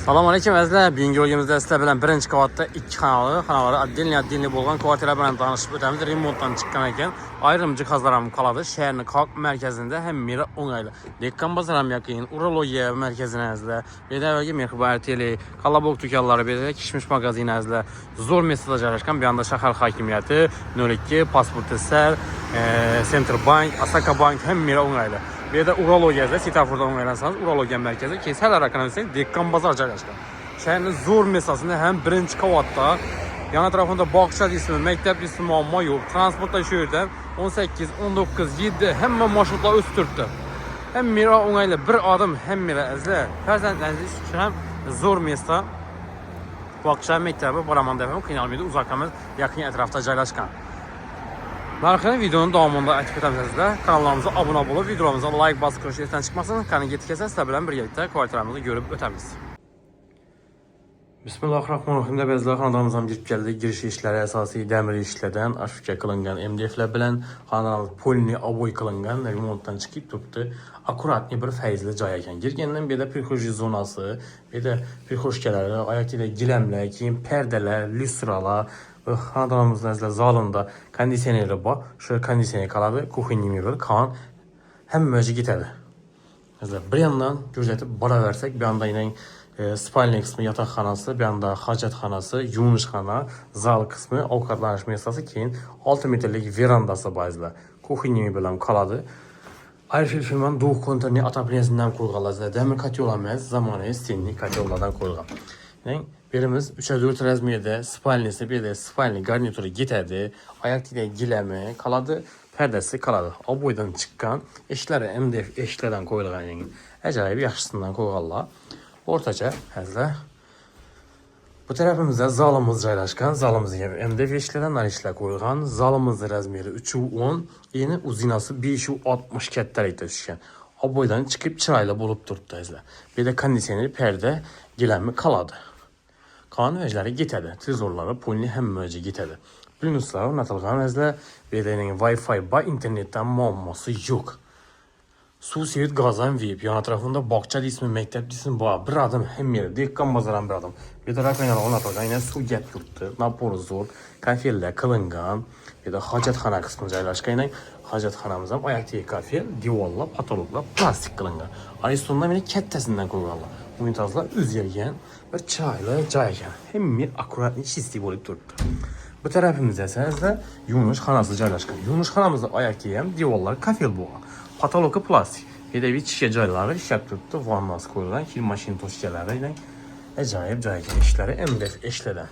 Salam aleyküm əzizlər. Bugünkü bölgəmizdə sizlər bilən birinci qavatda iki kanalları addenli bolğan kvartira bilan danışıb ötəmiz. Remontdan çıxqan ekan ayrım cihazlarım qaladı. Şəhərin xalq mərkəzində həm mira onaylı. Dekkan bazaram yaxın urologiya mərkəzinə əzizlər. Bir də əvvəlki Mexbar Tele, Qalabog dükanları, bir də Kişmiş mağazini əzizlər. Zor mesajlar yerləşən bir anda şəhər hakimiyyəti, 02 pasport əsər, Center Bank, Asaka Bank həm mira onaylı. Bir də urologiyada Sitafordan onaylansanız urologiya mərkəzi Keysər rayonuna isə Dekkan bazar yerləşən. Şəhərin zor mesasında həm birinci qavatda, yan ətrafında bağça ismi, məktəb ismi muamma yox. Transportda şəhərdə 18, 19, 7 həmmə marşrutlar öz türkdür. Həm mira onaylı bir adım həm mira əzlə. Fərzəndləriniz üçün həm zor mesa. Bağça məktəbi Baraman dəfəm qınalmıydı uzaqamız yaxın ətrafda yerləşən. Narxını videonun davamında əkib etəmizdə kanallarımıza abunə olub, videolarımıza like basıb köşədən çıxmasın. Kanı getkəsən sizlə bilən bir yerdə kvartiramızı görüb ötəmiz. Bismillahirrahmanirrahim. Bəzilər xanadamızdan girib gəldi. Giriş işləri əsası dəmir işlərdən aşıqə qılınğan MDF-lə bilən xanadamız polini aboy qılınğan remontdan çıxıb tutdu. Akuratlı bir fəizli cay ekan. Girgəndən bir də prixoji zonası, bir də prixoşkələri, ayaq ilə giləmlər, keyin pərdələr, lüstralar. Xanadamızın zalında kondisioneri var. Şöyle kondisioner kaladı. Kuxinimi var. Kan hem möcü gitədi. Bir yandan gözətib bara versək, bir anda yine spalni kısmı yataqxanası, bir anda hacətxanası, yumuşxana, zal kısmı, avukatlanış mesası, keyin 6 metrlik verandası bazılar. Kuxinimi biləm kaladı. Ayrı firmanın doğu konteyni atapliyəsindən qoyğalar. Dəmir katyolamız zamanı stenli katyoladan qoyğal. Yəni birimiz 3'e 4 rəzmiyyədə spalnisi, bir də spalni garnituru gitədi. Ayaq ilə giləmi kaladı, pərdəsi kaladı. O boydan çıxqan eşləri MDF eşlərdən qoyulğan yəni. Əcayib yaxşısından qoyğanlar. Ortaca həzlə. Bu tərəfimizdə zalımız yerləşən, zalımız MDF eşlərdən narişlər qoyulğan. Zalımızın rəzmiyyəti 3-10, yeni uzinası 5-60 kətlərlikdə düşkən. O boydan çıxıb çırayla bulub durdu həzlə. Bir də kondisioneri pərdə giləmi kaladı. Kan vəcləri gitədi. Trezorları polini həm möcə gitədi. Pluslar natılğan əzlə bir də Wi-Fi ba internetdən muamması yox. Su sivit qazan VIP yan ətrafında bağça ismi, məktəb ismi var. Bir adım həm yeri, Dekkan bazaran bir adım. Bir də rakaynalı natılğan yine su get tutdu. Naporu zor, kafellər qılınğan. Bir də hacətxana qısmı yerləşən ilə hacətxanamızdan ayaq deyil kafe, divarla, patologla plastik qılınğan. Aristondan yine kəttəsindən qoyğanlar. Unitazlar üz yergən və çayla caygan. Hem bir akuratlı çizgi olub durdu. Bu tərəfimizdə isə yumuşxanası yerləşən. Yumuşxanamızda ayaq deyəm, divarlar kafel boğa. Patologu plastik. Bir də bir çişə cayları işləb tutdu. Vannası qoyulan kil maşin toşkələri ilə əcayib caygan işləri MDF eşlədən.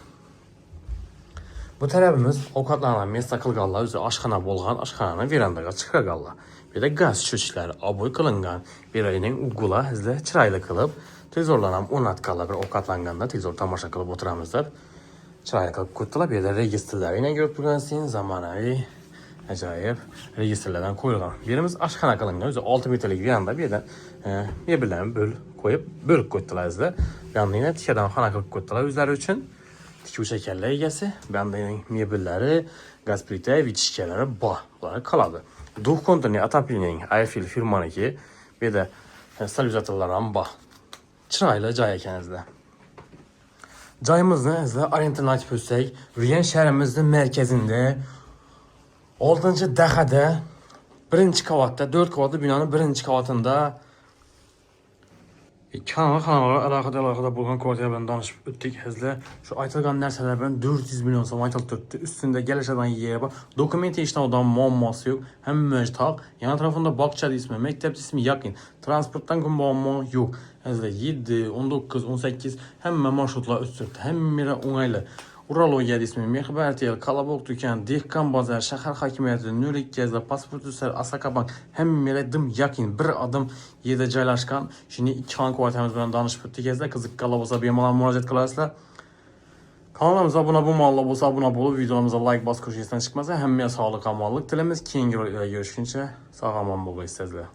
Bu tərəfimiz ovqatlanan mesa qılğanlar üzrə aşxana bolğan, aşxananın verandaga çıxırqanlar. Bir də qaz çöçləri aboy qılınğan, bir ayının uğula həzlə çıraylı qılıb, televizorlanan 10 atqalar bir ovqatlanğanda televizor tamaşa qılıb oturamızlar. Çıraylı qılıb qutdular, bir də registrləri ilə görüb durğansın, zamanəvi, əcayib registrlərdən qoyulğan. Birimiz aşxana qılınğan, üzrə 6 metrlik veranda bir də mebellərini bölüb qoydular həzlə. Bir anda yine tikədən xana qılıb qoydular üzləri üçün. Tiki şəkərlər egəsi, bir anda mebelləri, qaz plitə, vitişkələri, bunları kaladı. Doğu konteyni Ataplinin Airfield firmanı ki, bir də stabilizatorlardan bax. Çırayla cay ekənizdə. Cayımızda əzlə alternativ ötsək, Riyan şəhərimizin mərkəzində 6-cı dəxədə 1-ci qavatda, 4 qavatlı binanın 1-ci qavatında kanallara əlaqədə bulğan kvartiralarla danışıb ötdük həzlə. Şu aytılğan nərsələrdən 400 milyon som aytılıb tutdu. Üstündə gəlişədən yerə bax. Dokumenti işdən odan muamması yox. Həm məctaq, yan tərəfində bağça ismi, məktəb ismi yaxın. Transportdan muamma yox. Həzlə 7, 19, 18 həmmə marşrutlar üstürdü. Həmmə onaylı. Urologiya ismi, Mexbar Tele, Qalabog dükan, Dekkan bazar, şəhər hakimiyyəti, Nörik gəzdə, pasport üstər, Asaka Bank, həmmə dım yaxın, bir adım yerdə caylaşqan. Şimdi iki xan kvartiramız bilan danışıb ötdük gəzdə, qızıq qalabasa bemalən müraciət qılarsınızlar. Kanalımıza abunə olsa abunə olub, videolarımıza like bas köşəsindən çıxmasa, həmmə sağlıq, amallıq diləmiz. Keyingi görüşüncə sağ aman bol istəzlər.